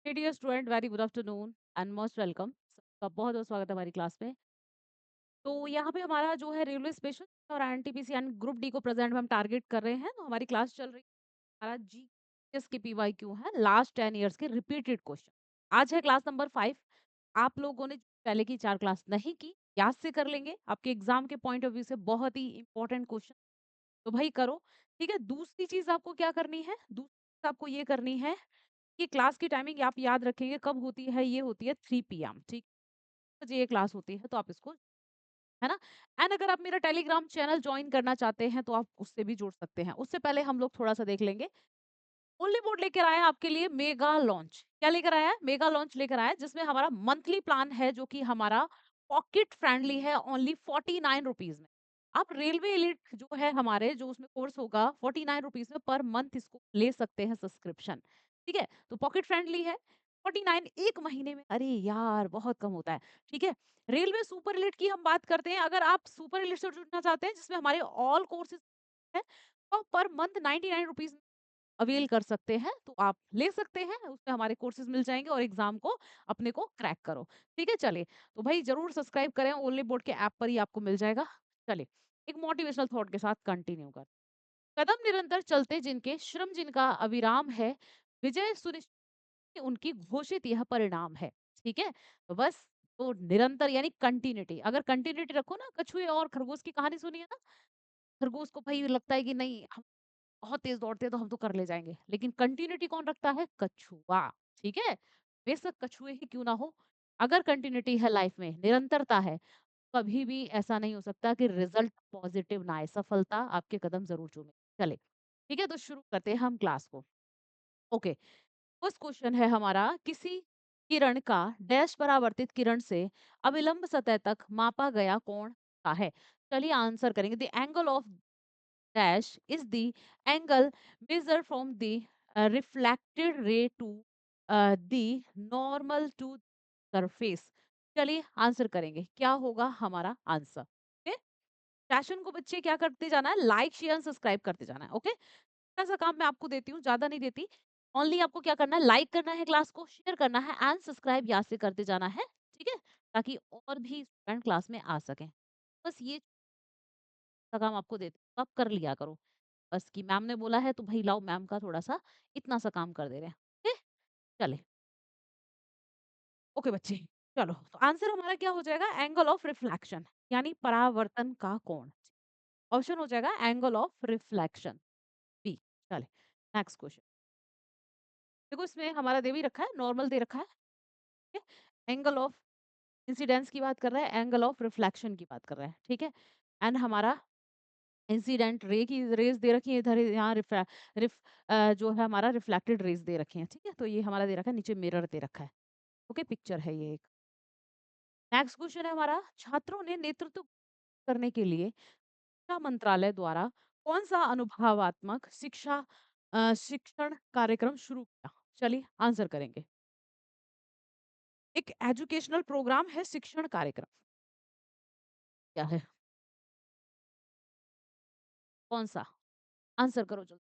Dear student very good afternoon and most welcome. सबका बहुत बहुत स्वागत है हमारी क्लास में। तो यहाँ पे हमारा जो है रेलवे स्टेशन और एनटीपीसी एंड ग्रुप डी को प्रेजेंट में हम टारगेट कर रहे हैं। तो हमारी क्लास चल रही है, हमारा जी एस के पीवाईक्यू है, लास्ट 10 ईयर्स के रिपीटेड क्वेश्चन। आज है क्लास नंबर 5। आप लोगों ने पहले की 4 क्लास नहीं की, याद से कर लेंगे, आपके एग्जाम के पॉइंट ऑफ व्यू से बहुत ही इंपॉर्टेंट क्वेश्चन। तो भाई करो। ठीक है, दूसरी चीज आपको क्या करनी है, दूसरी चीज़ आपको ये करनी है कि क्लास की टाइमिंग आप याद रखेंगे कब होती है, ये होती है 3 PM। ठीक, बजे ये क्लास होती है, तो आप इसको, है ना। एंड अगर आप मेरा टेलीग्राम चैनल ज्वाइन करना चाहते हैं तो आप उससे भी जुड़ सकते हैं। उससे पहले हम लोग थोड़ा सा देख लेंगे। ओनली बोर्ड लेकर आया है आपके लिए मेगा लॉन्च। क्या लेकर आया है? मेगा लॉन्च लेकर आया है, जिसमें हमारा मंथली प्लान है जो कि हमारा पॉकेट फ्रेंडली है, ओनली 49 रुपीज में। आप रेलवे एलिट जो है हमारे, जो उसमें कोर्स होगा, 49 रुपीज में पर मंथ इसको ले सकते हैं सब्सक्रिप्शन। ठीक है, तो पॉकेट फ्रेंडली है। 49 एक महीने में, अरे यार बहुत कम होता है। ठीक है, रेलवे सुपर एलिट की हम बात करते हैं। अगर आप सुपर एलिट से जुड़ना चाहते हैं जिसमें हमारे ऑल कोर्सेज है, तो पर मंथ 99 रुपीज अवेल कर सकते हैं, तो आप ले सकते हैं। उसमें हमारे कोर्सेज मिल जाएंगे और एग्जाम को अपने को क्रैक करो। ठीक है, चलिए। तो भाई जरूर सब्सक्राइब करें, ओनली बोर्ड के ऐप पर ही आपको मिल जाएगा। चलिए, एक मोटिवेशनल थॉट के साथ कंटिन्यू कर। कदम निरंतर चलते जिनके, श्रम जिनका अविराम है, विजय सुनिश्चित उनकी, घोषित यह परिणाम है। ठीक है, तो बस, तो निरंतर यानी कंटिन्यूटी। अगर कंटिन्यूटी रखो ना, कछुए और खरगोश की कहानी सुनी है ना। खरगोश को भाई लगता है कि नहीं, बहुत तेज दौड़ते हैं तो हम तो कर ले जाएंगे, लेकिन कंटिन्यूटी कौन रखता है? कछुआ। ठीक है, बेशक कछुए ही क्यों ना हो, अगर कंटिन्यूटी है लाइफ में, निरंतरता है, कभी भी ऐसा नहीं हो सकता कि रिजल्ट पॉजिटिव ना आए, सफलता आपके कदम जरूर चूमे। चले, ठीक है, तो शुरू करते हैं हम क्लास को। ओके, फर्स्ट क्वेश्चन है हमारा, किसी किरण का डैश परावर्तित किरण से अविलंब सतह तक मापा गया कोण का है। चलिए आंसर करेंगे। The angle of dash is the angle measured from the reflected ray to the normal to surface। चलिए आंसर करेंगे, क्या होगा हमारा आंसर। ओके, सेशन को बच्चे क्या करते जाना है, लाइक शेयर सब्सक्राइब करते जाना है। ओके, थोड़ा सा काम मैं आपको देती हूँ, ज्यादा नहीं देती। ओनली आपको क्या करना है, लाइक करना है, क्लास को शेयर करना है एंड सब्सक्राइब यहाँ से करते जाना है। ठीक है, ताकि और भी स्टूडेंट क्लास में आ सकें। बस ये का काम आपको देती हूँ, आप कर लिया करो। बस कि मैम ने बोला है तो भाई लाओ, मैम का थोड़ा सा इतना सा काम कर दे रहे हैं। ठीक है? चले, ओके बच्चे। चलो, तो आंसर हमारा क्या हो जाएगा, एंगल ऑफ रिफ्लेक्शन, यानी परावर्तन का कोण। ऑप्शन हो जाएगा एंगल ऑफ रिफ्लेक्शन, बी। चले, नेक्स्ट क्वेश्चन। देखो इसमें हमारा दे भी रखा है, नॉर्मल दे रखा है। ठीक है, एंगल ऑफ इंसिडेंस की बात कर रहा है, एंगल ऑफ रिफ्लेक्शन की बात कर रहा है। ठीक है, एंड हमारा इंसिडेंट रे की रेज दे रखी है इधर, यहाँ जो है हमारा रिफ्लेक्टेड रेज दे रखे हैं। ठीक है, तो ये हमारा दे रखा है, नीचे मिरर दे रखा है। ओके, पिक्चर है ये एक। नेक्स्ट क्वेश्चन है हमारा, छात्रों ने नेतृत्व करने के लिए शिक्षा मंत्रालय द्वारा कौन सा अनुभवात्मक शिक्षण कार्यक्रम शुरू किया। चलिए आंसर करेंगे। एक एजुकेशनल प्रोग्राम है, शिक्षण कार्यक्रम क्या है, कौन सा? आंसर करो जल्दी।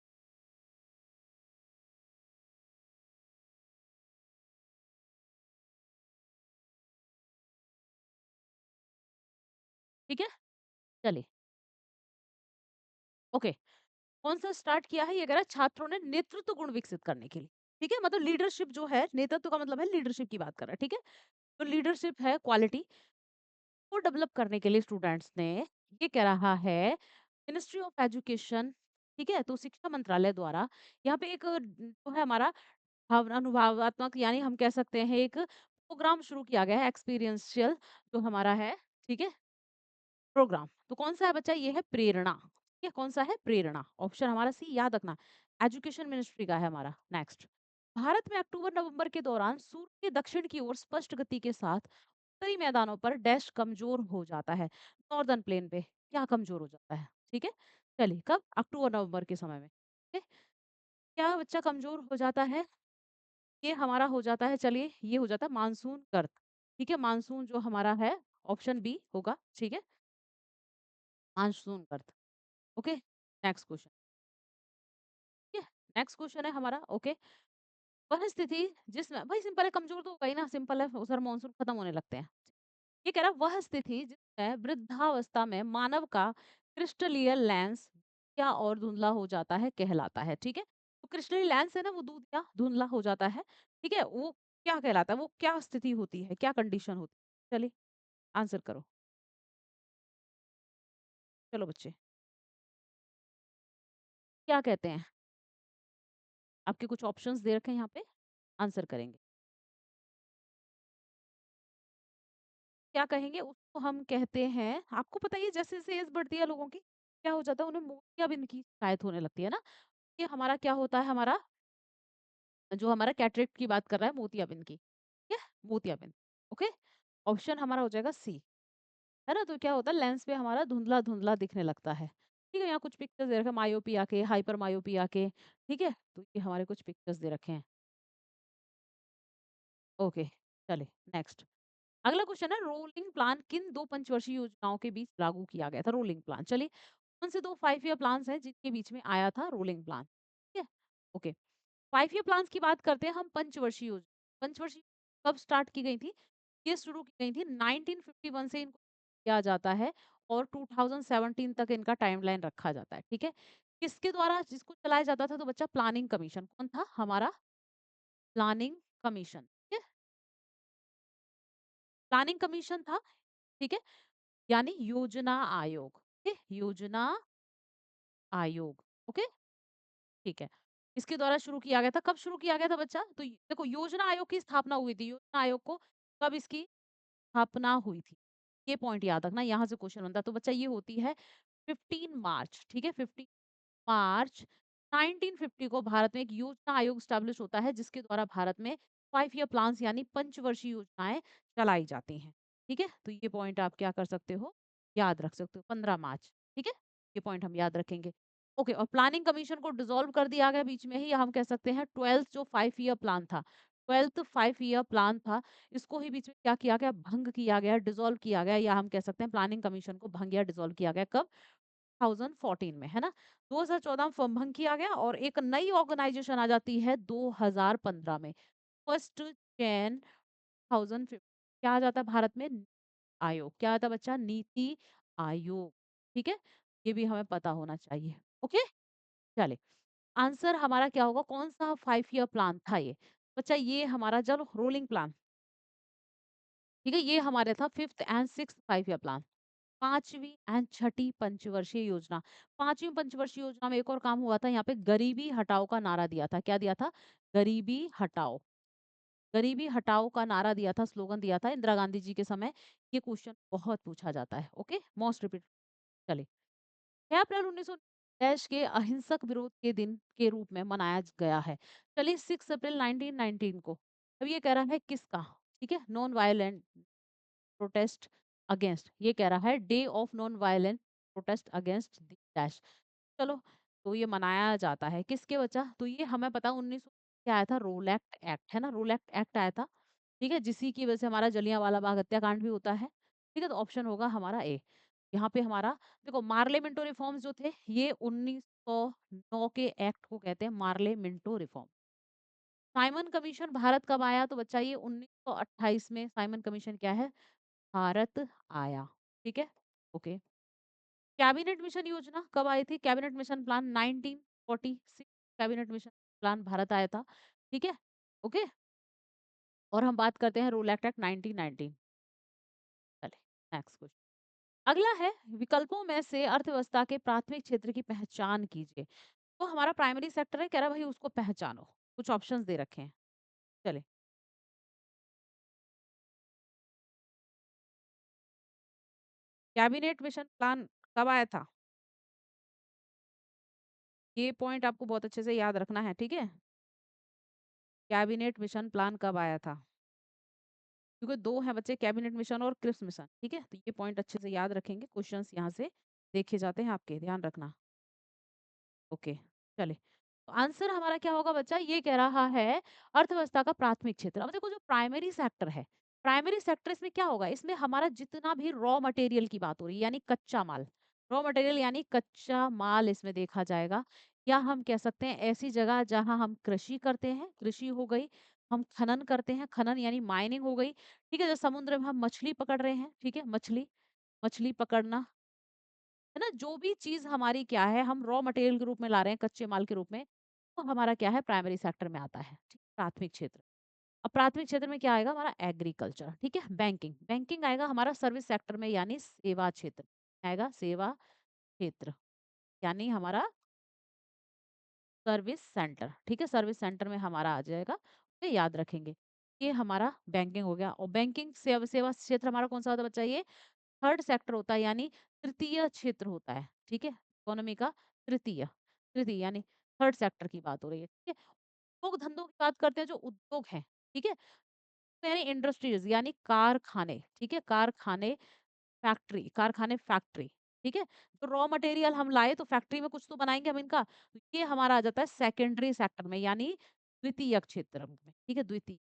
ठीक है, चलिए। ओके, कौन सा स्टार्ट किया है, ये कह रहा है छात्रों ने नेतृत्व गुण विकसित करने के लिए। ठीक है, मतलब लीडरशिप जो है, नेतृत्व का मतलब है लीडरशिप की बात कर रहा है। ठीक है, तो लीडरशिप है क्वालिटी को डेवलप करने के लिए स्टूडेंट्स ने, ये कह रहा है मिनिस्ट्री ऑफ एजुकेशन। ठीक है, तो शिक्षा मंत्रालय द्वारा यहाँ पे एक जो है हमारा अनुभवात्मक, यानी हम कह सकते हैं एक प्रोग्राम शुरू किया गया है, एक्सपीरियंशियल जो हमारा है। ठीक है, प्रोग्राम तो कौन सा है बच्चा, ये है प्रेरणा। ठीक है, कौन सा है, प्रेरणा। ऑप्शन हमारा सी, याद रखना, एजुकेशन मिनिस्ट्री का है हमारा। नेक्स्ट, भारत में अक्टूबर नवंबर के दौरान सूर्य के दक्षिण की ओर स्पष्ट गति के साथ उत्तरी मैदानों पर डैश कमजोर हो जाता है। नॉर्दर्न प्लेन पे क्या कमजोर हो जाता है? ठीक है, चलिए, कब? अक्टूबर नवंबर के समय में। ठीक है, क्या बच्चा कमजोर हो जाता है? ये हमारा हो जाता है, चलिए ये हो जाता है मानसून गर्त। ठीक है, मानसून जो हमारा है, ऑप्शन बी होगा। ठीक है, मानसून गर्त। Okay, next question. ठीक है, नेक्स्ट क्वेश्चन है हमारा। ओके, वह स्थिति जिसमें भाई सिंपल है, कमज़ोर तो होगा ही ना, सिंपल है, सर मानसून खत्म होने लगते हैं। ये कह रहा है वह स्थिति जिसमें वृद्धावस्था में मानव का क्रिस्टलीय लेंस क्या और धुंधला हो जाता है कहलाता है, ठीक है? तो क्रिस्टलीय लेंस है ना, वो दूध या धुंधला हो जाता है, ठीक है? वो क्या कहलाता है? वो क्या स्थिति होती है? क्या कंडीशन होती है? चलिए आंसर करो। चलो बच्चे, क्या कहते हैं? आपके कुछ ऑप्शंस दे रखे हैं यहाँ पे, आंसर करेंगे। क्या कहेंगे? उसको हम कहते हैं, आपको पता ही है जैसे-जैसे एज बढ़ती है लोगों की, क्या हो जाता है उन्हें मोतियाबिंद की शिकायत होने लगती है ना? ये हमारा क्या होता है, हमारा जो हमारा कैटरेक्ट की बात कर रहा है, मोतियाबिंद की, ठीक है? मोतियाबिंद, ओके? ऑप्शन हमारा हो जाएगा सी, है ना? तो क्या होता है, लेंस पे हमारा धुंधला-धुंधला दिखने लगता है। ठीक है? यहाँ कुछ पिक्चर्स दे रखे हैं मायोपिया के, हाइपर मायोपिया के, ठीक है? तो ये हमारे कुछ पिक्चर्स दे रखे हैं। ओके, चलिए नेक्स्ट। अगला क्वेश्चन है, रोलिंग प्लान किन 2 पंचवर्षीय योजनाओं के बीच लागू किया गया था? रोलिंग प्लान, चलिए कौन से 2 5 ईयर प्लान्स हैं जिनके बीच में आया था रोलिंग प्लान? ठीक है? ओके, 5 ईयर प्लान्स की बात करते हैं हम, पंचवर्षीय योजना। पंचवर्षीय कब स्टार्ट की गई थी? ये शुरू की गई थी 1951 से इनको किया जाता है और 2017 तक इनका टाइमलाइन रखा जाता है, ठीक है? किसके द्वारा जिसको चलाया जाता था? तो बच्चा प्लानिंग कमीशन, कौन था? हमारा प्लानिंग कमीशन, ठीक है? प्लानिंग कमीशन था, ठीक है? यानी योजना आयोग, ठीक है? योजना आयोग, ओके? ठीक है। इसके द्वारा शुरू किया गया था। कब शुरू किया गया था बच्चा? तो देखो, योजना आयोग की स्थापना हुई थी। योजना आयोग को कब इसकी स्थापना हुई थी? ये पॉइंट याद रखना, यहाँ से क्वेश्चन बनता है। तो बच्चा ये होती है 15 मार्च, ठीक है? 15 मार्च 1950 को भारत में एक योजना आयोग स्टैब्लिश होता है जिसके द्वारा भारत में 5 ईयर प्लान्स यानी पंचवर्षीय योजनाएं चलाई जाती हैं, ठीक है? तो ये पॉइंट आप क्या कर सकते हो, याद रख सकते हो, 15 मार्च, ठीक है? ये पॉइंट हम याद रखेंगे। ओके, और प्लानिंग कमीशन को डिसॉल्व कर दिया गया बीच में ही, या हम कह सकते हैं 12th जो 5 ईयर प्लान था, 12th 5 ईयर प्लान था, इसको ही बीच में क्या किया गया, भंग किया गया, डिसॉल्व किया गया, या हम कह सकते हैं प्लानिंग कमीशन को भंग या डिसॉल्व किया गया। कब? 2014 में, है ना? 2014 में फॉर्म भंग किया गया और एक नई ऑर्गेनाइजेशन आ जाती है 2015 में। फर्स्ट जैन 2015 क्या आ जाता है भारत में? आयोग। क्या आता है बच्चा? नीति आयोग, ठीक है? ये भी हमें पता होना चाहिए, ओके? चलिए, आंसर हमारा क्या होगा? कौन सा 5 ईयर प्लान था ये? बच्चा ये हमारा, चलो रोलिंग प्लान, ठीक है? ये हमारे था 5th and 6th 5 year plan. 5वीं एंड छठी पंचवर्षीय योजना। 5वीं पंचवर्षीय योजना में एक और काम हुआ था, यहाँ पे गरीबी हटाओ का नारा दिया था। क्या दिया था? गरीबी हटाओ। गरीबी हटाओ का नारा दिया था, स्लोगन दिया था इंदिरा गांधी जी के समय। ये क्वेश्चन बहुत पूछा जाता है, ओके? Most repeat. चलिए, 6 अप्रैल 1900 देश के अहिंसक विरोध के दिन के रूप में मनाया गया है। चलिए, 6 अप्रैल 1919 को। अब ये कह रहा है किसका? ठीक है, नॉन वायलेंट प्रोटेस्ट अगेंस्ट, ये कह रहा है day of non violent protest against the dash. चलो, तो ये मनाया जाता है किसके बच्चा? तो ये हमें पता 1900 क्या आया था, रोल एक्ट एक्ट, है ना? रोल एक्ट एक्ट आया था, ठीक है? जिसी की वजह से हमारा जलियांवाला बाग हत्याकांड भी होता है, ठीक है? तो ऑप्शन होगा हमारा ए। यहाँ पे हमारा देखो, मार्ले मिंटो रिफॉर्म्स जो थे, ये 1909 के एक्ट को कहते हैं Morley Minto reform. Simon commission Bharat कब आया? तो बच्चा ये 1928 में साइमन कमीशन क्या है, भारत आया, ठीक है? ओके। कैबिनेट मिशन योजना कब आई थी? Cabinet mission plan 1946, cabinet mission plan Bharat आया था, ठीक है? ओके, और हम बात करते हैं रूल एक्ट एक्ट 1919। चलिए, नेक्स्ट क्वेश्चन। अगला है, विकल्पों में से अर्थव्यवस्था के प्राथमिक क्षेत्र की पहचान कीजिए। तो हमारा प्राइमरी सेक्टर है, कह रहा है भाई उसको पहचानो। कुछ ऑप्शंस दे रखे हैं, चले। कैबिनेट मिशन प्लान कब आया था? ये पॉइंट आपको बहुत अच्छे से याद रखना है, ठीक है? कैबिनेट मिशन प्लान कब आया था? क्योंकि 2 हैं बच्चे, कैबिनेट मिशन और क्रिप्स मिशन, ठीक है? तो ये पॉइंट अच्छे से याद रखेंगे, क्वेश्चंस यहाँ से देखे जाते हैं आपके, ध्यान रखना। ओके, चलिए। तो आंसर हमारा क्या होगा बच्चा? ये कह रहा है अर्थव्यवस्था का प्राथमिक क्षेत्र। अब देखो, जो प्राइमरी सेक्टर है, प्राइमरी सेक्टर इसमें क्या होगा? इसमें हमारा जितना भी रॉ मटेरियल की बात हो रही है, यानी कच्चा माल, रॉ मटेरियल यानी कच्चा माल इसमें देखा जाएगा, या हम कह सकते हैं ऐसी जगह जहाँ हम कृषि करते हैं, कृषि हो गई, हम खनन करते हैं, खनन यानी माइनिंग हो गई, ठीक है? जैसे समुद्र में हम मछली पकड़ रहे हैं, ठीक है? मछली, मछली पकड़ना, है ना? जो भी चीज़ हमारी क्या है, हम रॉ मटेरियल के रूप में ला रहे हैं, कच्चे माल के रूप में, तो हमारा क्या है, प्राइमरी सेक्टर में आता है, ठीक? प्राथमिक क्षेत्र। अब प्राथमिक क्षेत्र में क्या आएगा हमारा, एग्रीकल्चर, ठीक है? बैंकिंग, बैंकिंग आएगा हमारा सर्विस सेक्टर में यानी सेवा क्षेत्र, आएगा सेवा क्षेत्र, यानी हमारा सर्विस सेंटर, ठीक है? सर्विस सेंटर में हमारा आ जाएगा, ये याद रखेंगे। ये हमारा बैंकिंग हो गया, और बैंकिंग सेवा सेवा क्षेत्र हमारा कौन-सा होता है बच्चा ये? थर्ड सेक्टर होता है, यानी तृतीय क्षेत्र होता है, ठीक है? इकोनॉमी का तृतीय, तृतीय यानी थर्ड सेक्टर की बात हो रही है, ठीक है? उद्योग धंधों की बात करते हैं, जो उद्योग हैं, ठीक है? तो यानी इंडस्ट्रीज़ यानी कारखाने, ठीक है? कारखाने, फैक्ट्री, कारखाने, फैक्ट्री, ठीक है? तो रॉ मटेरियल हम लाए तो फैक्ट्री में कुछ तो बनाएँगे हम इनका, तो ये हमारा आ जाता है सेकेंडरी सेक्टर में, यानी द्वितीयक क्षेत्र में, ठीक है? द्वितीय,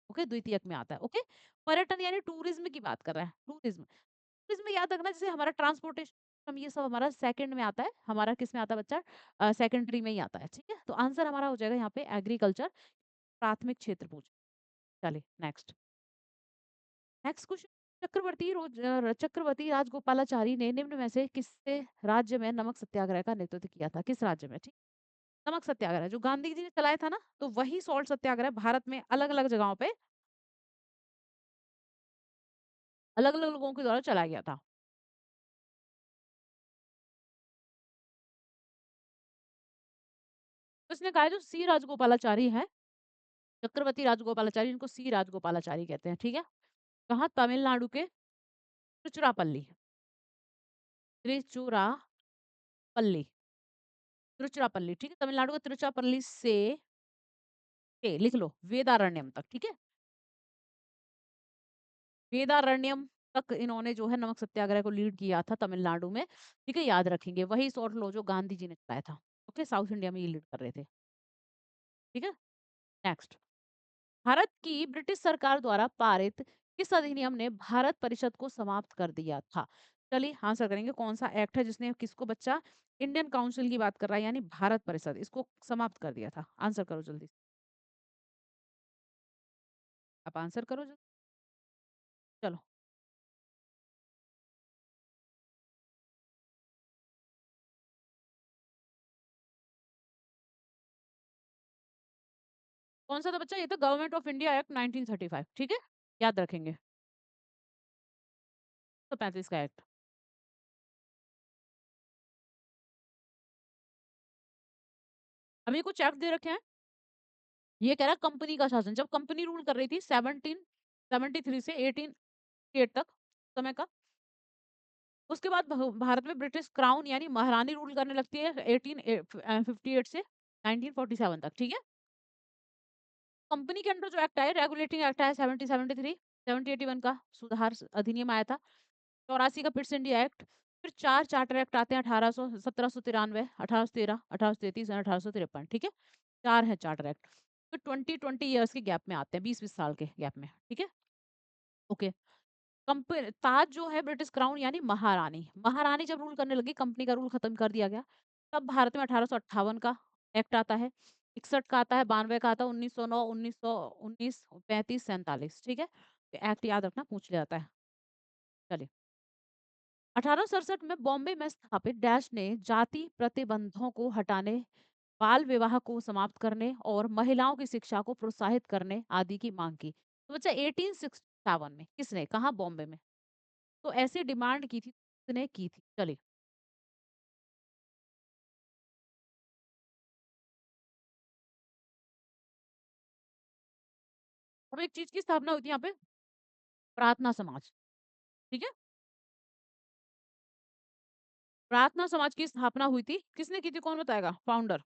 ओके? द्वितीयक में आता है, ओके? पर्यटन यानी टूरिज़्म की बात कर रहे हैं, टूरिज़्म। टूरिज़्म में याद रखना, जैसे हमारा ट्रांसपोर्टेशन ये सब हमारा सेकंड में आता है, हमारा किस में आता है बच्चा? सेकेंडरी में ही आता है, ठीक है? तो आंसर हमारा हो जाएगा यहाँ पे एग्रीकल्चर, प्राथमिक क्षेत्र पूछ। चलिए नेक्स्ट। नेक्स्ट क्वेश्चन, चक्रवर्ती राजगोपालाचारी ने निम्न में से किससे राज्य में नमक सत्याग्रह का नेतृत्व किया था? किस राज्य में? ठीक, नमक सत्याग्रह जो गांधी जी ने चलाया था ना, तो वही सॉल्ट सत्याग्रह भारत में अलग अलग जगहों पे अलग अलग लोगों के द्वारा चलाया गया था। तो इसने कहा है, जो सी राजगोपालाचारी है, चक्रवर्ती राजगोपालाचारी, इनको सी राजगोपालाचारी कहते हैं, ठीक है? कहाँ? तमिलनाडु के तिरुचिरापल्ली, त्रिचुरापल्ली, तिरुचिरापल्ली, ठीक है? तमिलनाडु के तिरुचिरापल्ली से लिख लो वेदारण्यम तक, ठीक है? वेदारण्यम तक इन्होंने जो है नमक सत्याग्रह को लीड किया था तमिलनाडु में, ठीक है? याद रखेंगे, वही सॉल्ट लॉ जो गांधी जी ने चलाया था, ओके? साउथ इंडिया में ये लीड कर रहे थे, ठीक है? नेक्स्ट, भारत की ब्रिटिश सरकार द्वारा पारित किस अधिनियम ने भारत परिषद को समाप्त कर दिया था? चलिए आंसर करेंगे, कौन सा एक्ट है जिसने किसको बच्चा? इंडियन काउंसिल की बात कर रहा है, यानी भारत परिषद, इसको समाप्त कर दिया था। आंसर करो जल्दी से। आप आंसर करो जल्दी। चलो, कौन सा था बच्चा? ये तो गवर्नमेंट ऑफ इंडिया एक्ट 1935, ठीक है? याद रखेंगे। तो 35 का एक्ट। अभी कुछ एक्ट दे रखे हैं, ये कह रहा है कंपनी का शासन, जब कंपनी रूल कर रही थी 1773 से 1808 तक समय का, उसके बाद भारत में ब्रिटिश क्राउन यानी महारानी रूल करने लगती है 1858 से 1947 तक, ठीक है? कंपनी के अंडर जो एक्ट आए, रेगुलेटिंग एक्ट आया 1773, 1781 का सुधार अधिनियम आया था, 84 का पिट्स इंडिया एक्ट, फिर 4 चार्टर एक्ट आते हैं, 1800, 1793, 1813, 1833 और 1853, ठीक है? 4 हैं चार्टर एक्ट। फिर 20-20 इयर्स के गैप में आते हैं, 20-20 साल के गैप में, ठीक है? ओके। ताज जो है ब्रिटिश क्राउन यानी महारानी, महारानी जब रूल करने लगी, कंपनी का रूल खत्म कर दिया गया, तब भारत में 1858 का एक्ट आता है, 61 का आता है, 92 का आता है, 1909, 1919, 35, 47, ठीक है? तो एक्ट याद रखना, पूछ लिया जाता है। चलिए, 1867 में बॉम्बे में स्थापित डैश ने जाति प्रतिबंधों को हटाने, बाल विवाह को समाप्त करने और महिलाओं की शिक्षा को प्रोत्साहित करने आदि की मांग की। तो बच्चा 1867 में किसने, कहा? बॉम्बे में। तो ऐसी डिमांड की थी, किसने की थी? चलिए, अब एक चीज की स्थापना हुई थी यहाँ पे, प्रार्थना समाज, ठीक है? प्रार्थना समाज की स्थापना हुई थी, किसने की थी, कौन बताएगा? फाउंडर।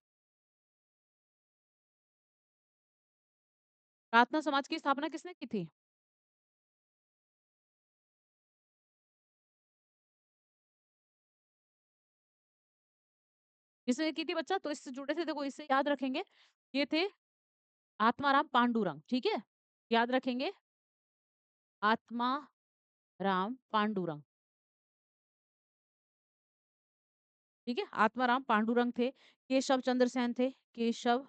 प्रार्थना समाज की स्थापना किसने की थी? किसने की थी बच्चा? तो इससे जुड़े थे, देखो इससे याद रखेंगे, ये थे आत्माराम पांडुरंग, ठीक है? याद रखेंगे, आत्मा राम पांडुरंग, ठीक है? आत्माराम पांडुरंग थे, केशव चंद्र सेन थे, केशव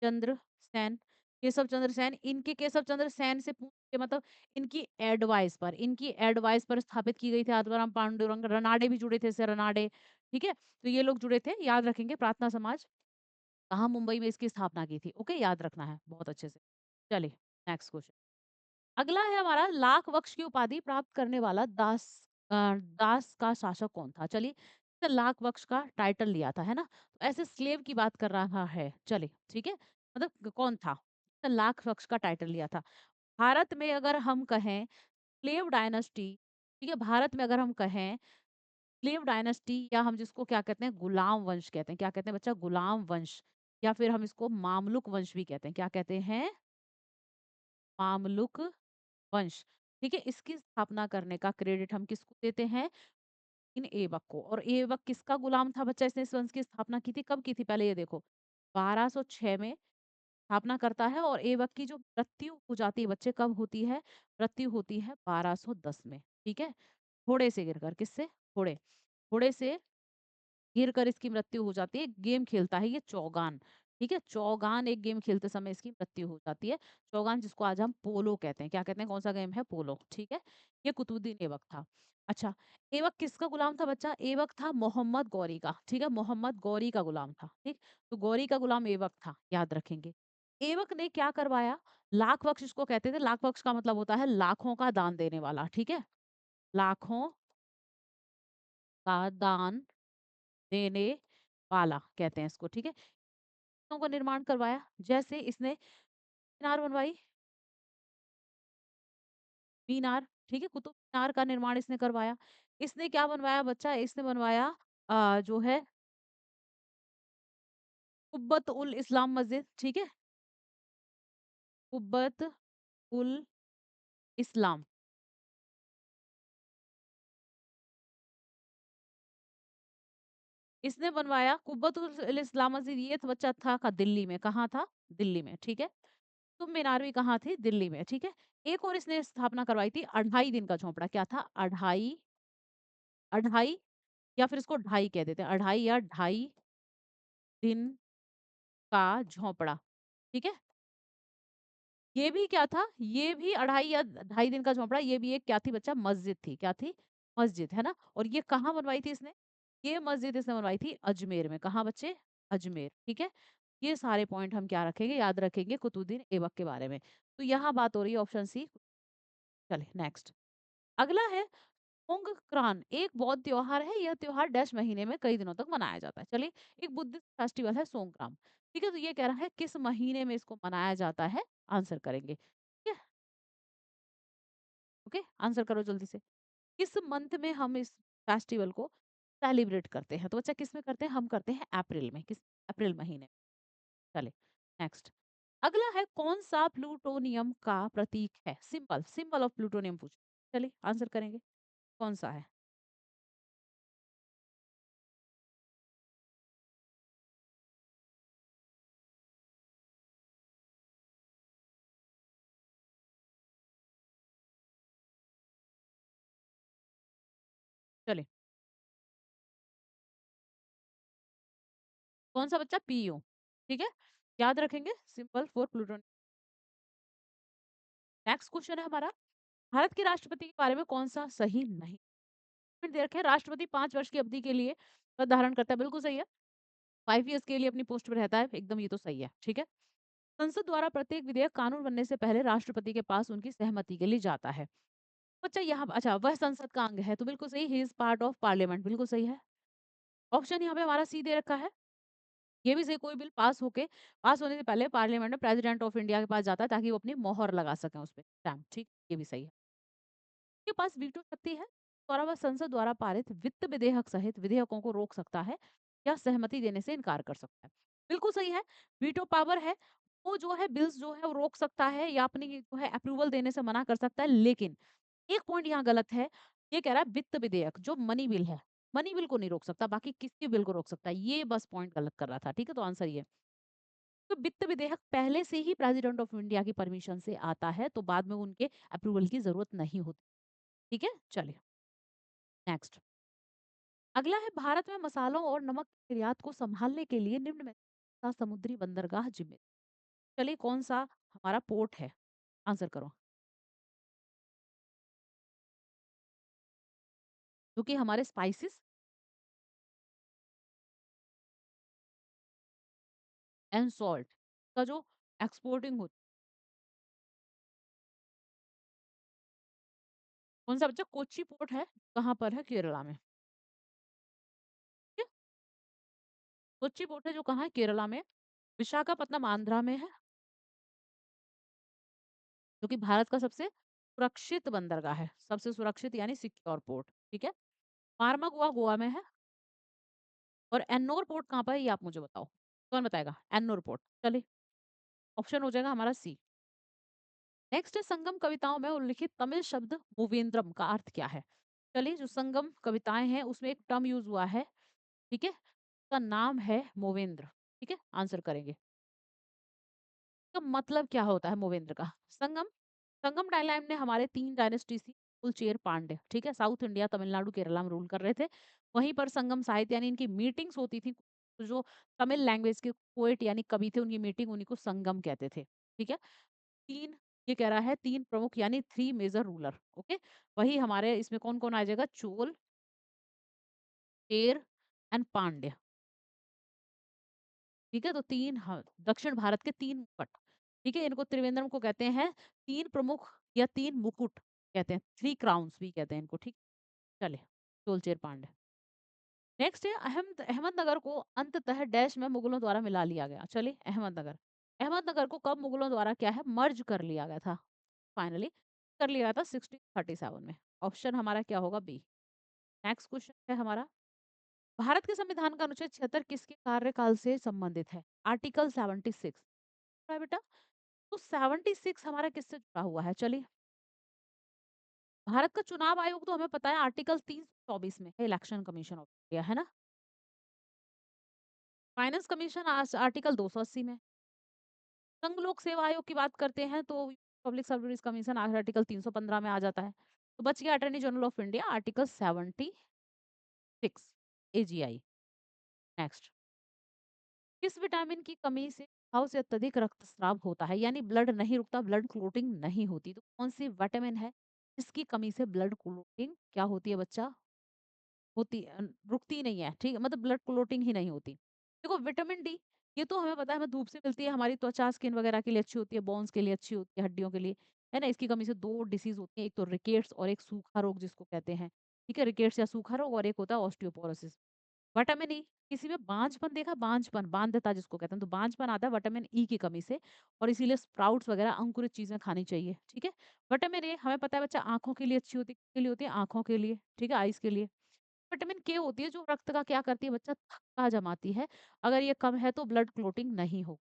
चंद्र सेन, केशव चंद्र सेन, इनके केशव चंद्र सेन से पूछ के मतलब इनकी एडवाइस पर स्थापित की गई थी आत्माराम पांडुरंग, रनाडे भी जुड़े थे, इससे रनाडे, ठीक है? तो ये लोग जुड़े थे, याद रखेंगे प्रार्थना समाज, कहाँ मुंबई में इसकी स्थापना की थी, ओके? याद रखना है बहुत अच्छे से। चलिए, नेक्स्ट क्वेश्चन। अगला है हमारा लाख वक्ष की उपाधि प्राप्त करने वाला दास का शासक कौन था? चलिए, इसने लाख वक्ष का टाइटल लिया था, है ना? तो ऐसे स्लेव की बात कर रहा है। चलिए, ठीक है? मतलब कौन था? इसने लाख वक्ष का टाइटल लिया था। भारत में अगर हम कहें स्लेव डायनास्टी, ठीक है? भारत में अगर हम कहें स्लेव डायनास्टी या हम जिसको क्या कहते हैं गुलाम वंश कहते हैं। क्या कहते हैं बच्चा? गुलाम वंश या फिर हम इसको मामलुक वंश भी कहते हैं। क्या कहते हैं? मामलुक वंश, ठीक है? इसकी स्थापना करने का क्रेडिट हम किसको देते हैं? इन ऐबक को। और ऐबक किसका गुलाम था बच्चा? इसने इस वंश की स्थापना की थी, कब की थी पहले ये देखो? 1206 में स्थापना करता है और ऐबक की जो मृत्यु हो जाती है बच्चे कब होती है? मृत्यु होती है 1210 में, ठीक है? घोड़े से गिरकर, किससे? घोड़े, घोड़े से गिर कर इसकी मृत्यु हो जाती है। गेम खेलता है ये चौगान, ठीक है? चौगान एक गेम खेलते समय इसकी मृत्यु हो जाती है। चौगान जिसको आज हम पोलो कहते हैं। क्या कहते हैं? कौन-सा गेम है? पोलो, ठीक है? ये कुतुबुद्दीन ऐबक था। अच्छा, ऐबक किसका गुलाम था बच्चा? ऐबक था मोहम्मद गौरी का, ठीक है? मोहम्मद गौरी का गुलाम था, ठीक? तो गौरी का गुलाम ऐबक था, याद रखेंगे। ऐबक ने क्या करवाया? लाख बख्श इसको कहते थे। लाख बख्श का मतलब होता है लाखों का दान देने वाला, ठीक है? लाखों का दान देने वाला कहते हैं इसको, ठीक है? का निर्माण करवाया। जैसे इसने मीनार बनवाई, मीनार, ठीक है? कुतुब मीनार का निर्माण इसने करवाया। इसने क्या बनवाया बच्चा? इसने बनवाया जो है कुब्बत उल इस्लाम मस्जिद, ठीक है? कुब्बत उल इस्लाम। इसने बनवाया कुब्बत उल इस्लाम मस्जिद, ये तो बच्चा था का दिल्ली में, कहाँ था? दिल्ली में, ठीक है? कुतुब मीनार भी कहाँ थी? दिल्ली में, ठीक है? एक और इसने स्थापना करवाई थी अढ़ाई दिन का झोंपड़ा, क्या था? अढ़ाई, अढ़ाई या फिर इसको ढाई कह देते हैं, अढ़ाई या ढाई दिन का झोंपड़ा, ठीक है? ये भी क्या था? ये भी अढ़ाई या ढाई दिन का झोंपड़ा, ये भी एक क्या थी बच्चा? मस्जिद थी। क्या थी? मस्जिद, है ना? और ये कहाँ बनवाई थी इसने? ये मस्जिद इसने बनवाई थी अजमेर में। कहाँ बच्चे? अजमेर, ठीक है? ये सारे पॉइंट हम क्या रखेंगे? याद रखेंगे कुतुबुद्दीन ऐबक के बारे में। तो यहाँ बात हो रही है ऑप्शन सी। चलिए नेक्स्ट। अगला है सोंगक्रान, एक बौद्ध त्योहार है। यह त्योहार डैश महीने में कई दिनों तक मनाया जाता है। चलिए, एक बुद्धिस्ट फेस्टिवल है सोंगक्राम, ठीक है? तो ये कह रहा है किस महीने में इसको मनाया जाता है? आंसर करेंगे, ठीक है? ओके, आंसर करो जल्दी से। किस मंथ में हम इस फेस्टिवल को सेलिब्रेट करते हैं? तो बच्चा किस में करते हैं? हम करते हैं अप्रैल में। किस? अप्रैल महीने। चले नेक्स्ट। अगला है कौन सा प्लूटोनियम का प्रतीक है? सिंबल, सिंबल ऑफ प्लूटोनियम पूछ। चलिए आंसर करेंगे, कौन सा है? चलिए, कौन सा बच्चा? पीयू, ठीक है? याद रखेंगे symbol for plutonium. Next question है हमारा, भारत के राष्ट्रपति के बारे में कौन सा सही नहीं? फिर दे रखे हैं, राष्ट्रपति 5 वर्ष की अवधि के लिए पद धारण करता है, बिल्कुल सही है। 5 ईयर्स के लिए अपनी पोस्ट पर रहता है, एकदम ये तो सही है, ठीक है? संसद द्वारा प्रत्येक विधेयक कानून बनने से पहले राष्ट्रपति के पास उनकी सहमति के लिए जाता है। अच्छा, यहाँ अच्छा वह संसद का अंग है, तो बिल्कुल सही, he is part of parliament, बिल्कुल सही है। ऑप्शन यहाँ पे हमारा सी दे रखा है। ये भी सही, कोई बिल पास होने से पहले पार्लियामेंट में प्रेसिडेंट ऑफ इंडिया के पास जाता है ताकि वो अपनी मोहर लगा सकें उस पे, स्टैम्प, ठीक? ये भी सही है। के पास वीटो शक्ति है और वह संसद द्वारा पारित वित्त विधेयक सहित विधेयकों को रोक सकता है या सहमति देने से इनकार कर सकता है। बिल्कुल सही है, वीटो पावर है। वो जो है बिल्स जो है वो रोक सकता है या अपनी जो है अप्रूवल देने से मना कर सकता है, लेकिन एक पॉइंट यहाँ गलत है। ये कह रहा है वित्त विधेयक जो मनी बिल है, मनी बिल को नहीं रोक सकता, बाकी किसके बिल को रोक सकता है, ये बस पॉइंट गलत कर रहा था, ठीक है? तो आंसर ये। तो वित्त विधेयक पहले से ही प्रेसिडेंट ऑफ इंडिया की परमिशन से आता है, तो बाद में उनके अप्रूवल की जरूरत नहीं होती, ठीक है? चलिए नेक्स्ट। अगला है भारत में मसालों और नमक के निर्यात को संभालने के लिए निम्न में सा समुद्री बंदरगाह जिम्मेदार। चलिए कौन सा हमारा पोर्ट है, आंसर करो। क्योंकि हमारे स्पाइसेस एंड सॉल्ट का जो एक्सपोर्टिंग होती कौन सा बच्चा कोच्चि पोर्ट है, कहाँ पर है, केरला में। ठीक है? कोच्चि पोर्ट है जो कहाँ है, केरला में। विशाखापत्तनम आंध्रा में है, जो कि भारत का सबसे सुरक्षित बंदरगाह है, सबसे सुरक्षित यानी सिक्योर पोर्ट। ठीक है। मारमगुआ गोवा में है। और एन्नोर पोर्ट कहाँ पर है ये आप मुझे बताओ, कौन बताएगा एन्नोर पोर्ट। चलिए ऑप्शन हो जाएगा हमारा सी। नेक्स्ट है संगम कविताओं में उल्लिखित तमिल शब्द मूवेंद्रम का अर्थ क्या है। चलिए जो संगम कविताएं हैं उसमें एक टर्म यूज हुआ है, ठीक है, उसका नाम है मोवेंद्र। ठीक है, आंसर करेंगे। तो मतलब क्या होता है मोवेंद्र का। संगम, संगम डायनाइम ने हमारे 3 डायनेस्टी थी, कुलचेर पांड्य, ठीक है, साउथ इंडिया तमिलनाडु केरला में रूल कर रहे थे। वहीं पर संगम साहित्य यानी इनकी मीटिंग्स होती थी, तो जो तमिल लैंग्वेज के पोएट यानी कवि थे उनकी मीटिंग उन्हीं को संगम कहते थे। ठीक है। 3, ये कह रहा है 3 प्रमुख यानी 3 मेजर रूलर। ओके। वही हमारे इसमें कौन-कौन आ जाएगा, चोल, चेर एंड पांड्य। ठीक है, तो 3 दक्षिण भारत के 3 मुकुट। ठीक है, इनको त्रिवेंद्रम को कहते हैं 3 प्रमुख या 3 मुकुट कहते हैं, 3 क्राउन्स भी कहते हैं इनको। ठीक, चलिए चोलचेर पांड्य। नेक्स्ट है अहमदनगर को अंततः डैश में मुगलों द्वारा मिला लिया गया। चलिए अहमदनगर, अहमदनगर को कब मुगलों द्वारा क्या है मर्ज कर लिया गया था, फाइनली कर लिया गया था 1637 में। ऑप्शन हमारा क्या होगा, बी। नेक्स्ट क्वेश्चन है हमारा, भारत के संविधान का अनुच्छेद 76 किसके कार्यकाल से संबंधित है। आर्टिकल 76 है बेटा। तो 76 हमारा किससे जुड़ा हुआ है, चलिए। भारत का चुनाव आयोग तो हमें पता है आर्टिकल 324 में इलेक्शन कमीशन ऑफ इंडिया, है ना। फाइनेंस कमीशन आर्टिकल 280 में। संघ लोक सेवा आयोग की बात करते हैं तो पब्लिक सर्विस कमीशन आर्टिकल 315 में आ जाता है। तो बच गया attorney general of India article 76 AGI. Next, किस विटामिन की कमी से घाव से अत्यधिक रक्तस्राव होता है, यानी ब्लड नहीं रुकता, ब्लड क्लोटिंग नहीं होती। तो कौन सी विटामिन है जिसकी कमी से ब्लड क्लोटिंग क्या होती है बच्चा, होती रुकती नहीं है। ठीक है, मतलब ब्लड क्लोटिंग ही नहीं होती। देखो विटामिन डी, ये तो हमें पता है, हमें धूप से मिलती है, हमारी त्वचा स्किन वगैरह के लिए अच्छी होती है, बोन्स के लिए अच्छी होती है, हड्डियों के लिए, है ना। इसकी कमी से 2 डिसीज होती है, एक तो रिकेट्स और एक सूखा रोग जिसको कहते हैं। ठीक है, रिकेट्स या सूखा रोग, और एक होता है ऑस्टियोपोरोसिस। विटामिन ई, किसी में बांझपन देखा, बांझपन बांध्यता जिसको कहते हैं, तो बांझपन आता है विटामिन ई की कमी से। और इसीलिए स्प्राउट्स वगैरह अंकुरित चीजें खानी चाहिए। ठीक है। विटामिन ए हमें पता है बच्चा आंखों के लिए अच्छी होती है, किसके लिए होती है, आंखों के लिए। ठीक है, आईज के लिए। विटामिन के होती है जो रक्त का क्या करती है बच्चा, थक्का जमाती है। अगर ये कम है तो ब्लड क्लोटिंग नहीं हो।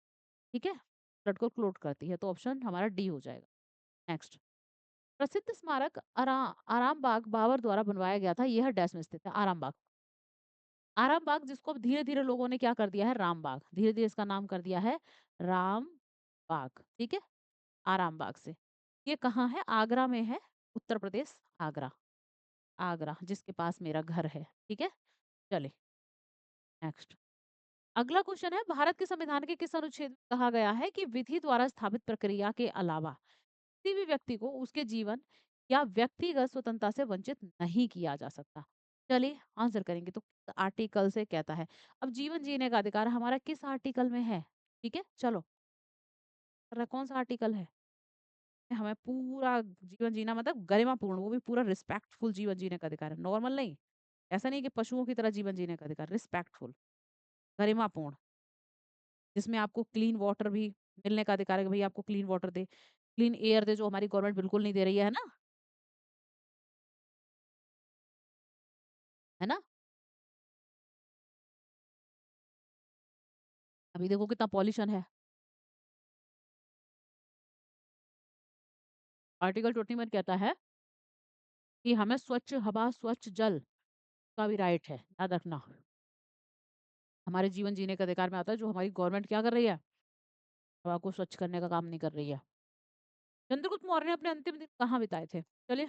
ठीक है, ब्लड को क्लोट करती है, तो ऑप्शन हमारा डी हो जाएगा। नेक्स्ट, प्रसिद्ध स्मारक आराम बाग बाबर द्वारा बनवाया गया था, यह डैश में स्थित है, आराम बाग। आराम बाग जिसको अब धीरे धीरे लोगों ने क्या कर दिया है, राम बाग, धीरे धीरे इसका नाम कर दिया है राम बाग। ठीक है, आराम बाग से। ये कहाँ है, आगरा में है, उत्तर प्रदेश, आगरा। आगरा जिसके पास मेरा घर है। ठीक है, चले नेक्स्ट। अगला क्वेश्चन है, भारत के संविधान के किस अनुच्छेद में कहा गया है कि विधि द्वारा स्थापित प्रक्रिया के अलावा किसी भी व्यक्ति को उसके जीवन या व्यक्तिगत स्वतंत्रता से वंचित नहीं किया जा सकता। चलिए आंसर करेंगे, तो किस आर्टिकल से कहता है। अब जीवन जीने का अधिकार हमारा किस आर्टिकल में है। ठीक है, चलो कौन सा आर्टिकल है। हमें पूरा जीवन जीना मतलब गरिमापूर्ण, वो भी पूरा रिस्पेक्टफुल जीवन जीने का अधिकार है, नॉर्मल नहीं। ऐसा नहीं कि पशुओं की तरह जीवन जीने का अधिकार, रिस्पेक्टफुल, गरिमापूर्ण, जिसमें आपको क्लीन वाटर भी मिलने का अधिकार है कि भाई आपको क्लीन वाटर दे, क्लीन एयर दे, जो हमारी गवर्नमेंट बिल्कुल नहीं दे रही है ना, है ना। अभी देखो कितना पॉल्यूशन है। आर्टिकल 21 कहता है कि हमें स्वच्छ हवा स्वच्छ जल का भी राइट है, याद रखना। हमारे जीवन जीने का अधिकार में आता है, जो हमारी गवर्नमेंट क्या कर रही है, हवा को स्वच्छ करने का काम नहीं कर रही है। चंद्रगुप्त मौर्य ने अपने अंतिम दिन कहाँ बिताए थे। चलिए,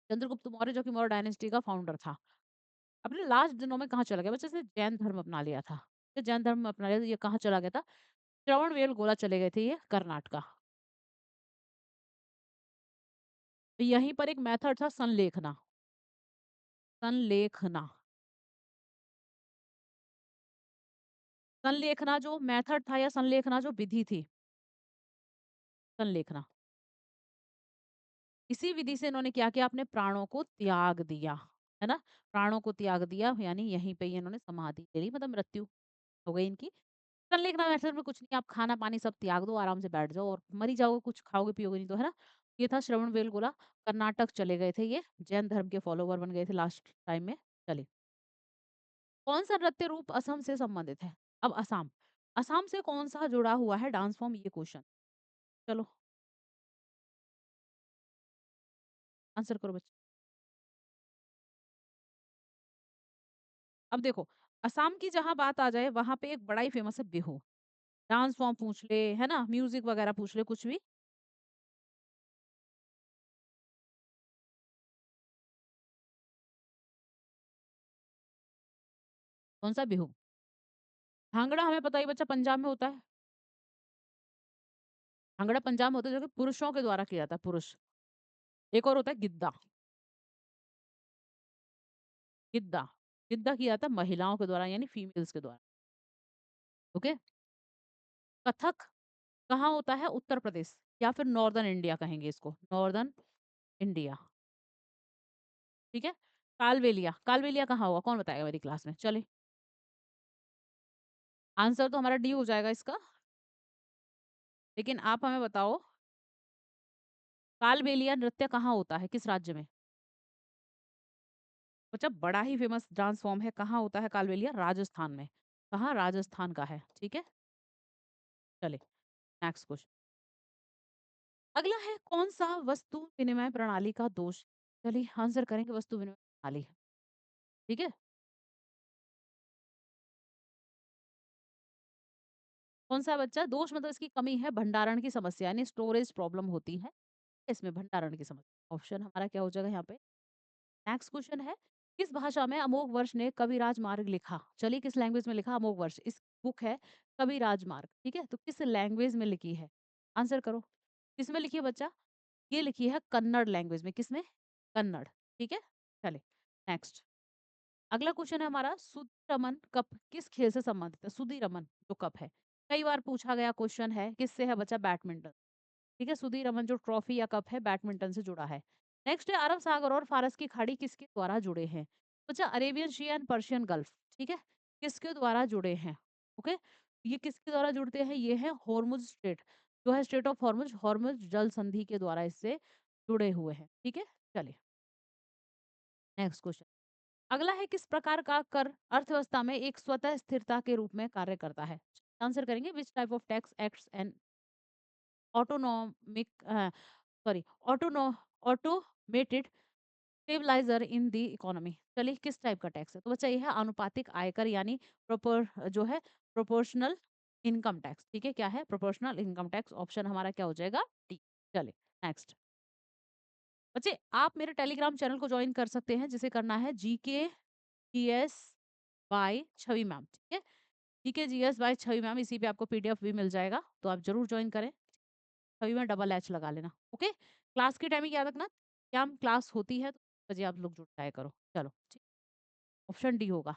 चंद्रगुप्त मौर्य जो कि मौर्य डायनेस्टी का फाउंडर था, अपने लास्ट दिनों में कहाँ चला गया? बच्चे इसने जैन धर्म अपना लिया था। ये जैन धर्म अपना लिया, तो ये कहाँ चला गया था? श्रवणबेलगोला चले गए थे ये कर्नाटका। यहीं पर एक मेथड था संलेखना, संलेखना। संलेखना जो मेथड था या संलेखना जो विधि थी, संलेखना। इसी विधि से इन्होंने क्या किया? अपने प्राणों को त्याग दिया, है ना? प्राणों को त्याग दिया यानी यहीं पे ही इन्होंने समाधि ले ली, मतलब मृत्यु हो गई इनकी। संलेखना मेथड में कुछ नहीं, आप खाना-पानी सब त्याग दो, आराम से बैठ जाओ और मर ही जाओगे, कुछ खाओगे-पियोगे नहीं तो, है ना? ये था श्रवणबेलगोला, कर्नाटक चले गए थे ये, जैन धर्म के फॉलोवर बन गए थे लास्ट टाइम में। चलिए, कौन-सा नृत्य रूप असम से संबंधित है? अब असम, असम से कौन-सा जुड़ा हुआ है डांस फॉर्म, ये क्वेश्चन। चलो, आंसर करो बच्चे। अब देखो, असम की जहाँ बात आ जाए, वहाँ पे एक बड़ा ही फेमस है बिहू। डांस फॉर्म पूछ ले, है ना? म्यूज़िक वगैरह पूछ ले, कुछ भी। कौन-सा बिहू? भांगड़ा हमें पता ही बच्चा पंजाब में होता है। भांगड़ा पंजाब में होता है, जो कि पुरुषों के द्वारा किया जाता है, पुरुष। एक और होता है गिद्दा, गिद्दा। गिद्दा किया जाता है महिलाओं के द्वारा यानी फीमेल्स के द्वारा, ओके? कथक कहाँ होता है? उत्तर प्रदेश या फिर नॉर्दर्न इंडिया कहेंगे इसको, नॉर्दर्न इंडिया, ठीक है? कालबेलिया, कालबेलिया कहाँ होगा? कौन बताएगा मेरी क्लास में? चलिए, आंसर तो हमारा डी हो जाएगा इसका, लेकिन आप हमें बताओ कालबेलिया नृत्य कहाँ होता है? किस राज्य में? बच्चा बड़ा ही फेमस डांस फॉर्म है, कहाँ होता है कालबेलिया? राजस्थान में। कहाँ? राजस्थान का है, ठीक है? चलिए, नेक्स्ट क्वेश्चन। अगला है कौन-सा वस्तु विनिमय प्रणाली का दोष? चलिए आंसर करेंगे वस्तु विनिमय प्रणाली, ठीक है? कौन-सा बच्चा? दोष मतलब इसकी कमी है, भंडारण की समस्या यानी स्टोरेज प्रॉब्लम होती है, इसमें भंडारण की समस्या। ऑप्शन हमारा क्या हो जाएगा यहाँ पे? नेक्स्ट क्वेश्चन है, किस भाषा में अमोघ वर्ष ने कविराज मार्ग लिखा? चलिए, किस लैंग्वेज में लिखा अमोघ वर्ष? इस बुक है कविराज मार्ग, ठीक है? तो किस लैंग्वेज में लिखी है? आंसर करो। किसमें लिखी है बच्चा? ये लिखी है कन्नड़ लैंग्वेज में, किसमें? कन्नड़, ठीक है? चलिए, नेक्स्ट। अगला क्वेश्चन है हमारा, सुदीरमन कप किस खेल से संबंधित है? सुदीरमन जो कप है, कई बार पूछा गया क्वेश्चन है, किससे है बच्चा? बैडमिंटन, ठीक है? सुदीरमन जो ट्रॉफी या कप है बैडमिंटन से जुड़ा है। नेक्स्ट है, अरब सागर और फारस की खाड़ी किसके द्वारा जुड़े हैं? बच्चा Arabian sea and Persian gulf, ठीक है? किसके द्वारा जुड़े हैं? ओके, ये किसके द्वारा जुड़ते हैं? ये है हॉर्मुज स्ट्रेट, जो है स्ट्रेट ऑफ हॉर्मुज, हॉर्मुज जल संधि के द्वारा इससे जुड़े हुए हैं, ठीक है? चलिए, नेक्स्ट क्वेश्चन। अगला है, किस प्रकार का कर अर्थव्यवस्था में एक स्वतः स्थिरता के रूप में कार्य करता है? आंसर करेंगे, which type of tax acts and autonomic sorry autono automated stabiliser in the economy. चलिए, किस टाइप का टैक्स है? तो बच्चा ये है आनुपातिक आयकर यानी प्रोपर जो है प्रोपोर्शनल इनकम टैक्स, ठीक है? क्या है? Proportional income tax. ऑप्शन हमारा क्या हो जाएगा? डी। चलिए, नेक्स्ट। बच्चे आप मेरे टेलीग्राम चैनल को ज्वाइन कर सकते हैं, जिसे करना है जीके जीएस बाय छवि मैम, ठीक है? जीके जीएस बाय छवि मैम, इसी पे आपको पीडीएफ भी मिल जाएगा, तो आप जरूर ज्वाइन करें। छवि में डबल एच लगा लेना, ओके? क्लास की टाइमिंग याद रखना, क्या हम क्लास होती है तो बजे आप लोग जुड़ जाया करो। चलो, ठीक, ऑप्शन डी होगा।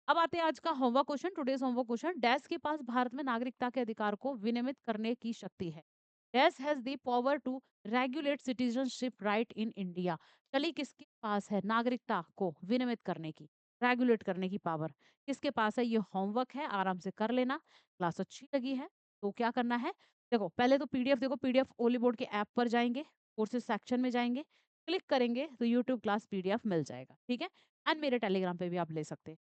अब आते हैं आज का homework question, today's homework question. Dash के पास भारत में नागरिकता के अधिकार को विनियमित करने की शक्ति है। Dash has the power to regulate citizenship right in India. चलिए, किसके पास है नागरिकता को विनियमित करने की, रेगुलेट करने की पावर? किसके पास है? ये होमवर्क है, आराम से कर लेना। क्लास अच्छी लगी है तो क्या करना है? देखो, पहले तो पीडीएफ देखो, पीडीएफ ओली बोर्ड के ऐप पर जाएंगे, कोर्सेज सेक्शन में जाएंगे, क्लिक करेंगे तो यूट्यूब क्लास पीडीएफ मिल जाएगा, ठीक है? एंड मेरे टेलीग्राम पे भी आप ले सकते हैं।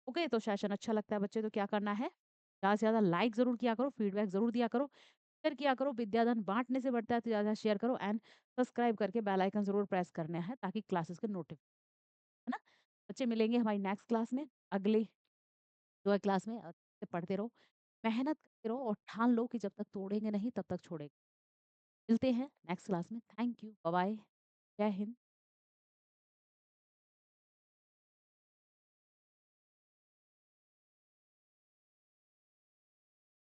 ओके, तो सेशन अच्छा लगता है बच्चे, तो क्या करना है? ज़्यादा से ज़्यादा लाइक ज़रूर किया करो, फीडबैक ज़रूर दिया करो, शेयर किया करो, विद्याधन बाँटने से बढ़ता है तो ज़्यादा शेयर करो एंड सब्सक्राइब करके बेल आइकन ज़रूर प्रेस करना है ताकि क्लासेस के है ना? बच्चे मिलेंगे हमारी नेक्स्ट क्लास में, अगले जो है क्लास में से पढ़ते रहो, मेहनत करते रहो और ठान लो कि जब तक तोड़ेंगे नहीं तब तक छोड़ेंगे। मिलते हैं नेक्स्ट क्लास में। थैंक यू, बाय बाय, जय हिंद।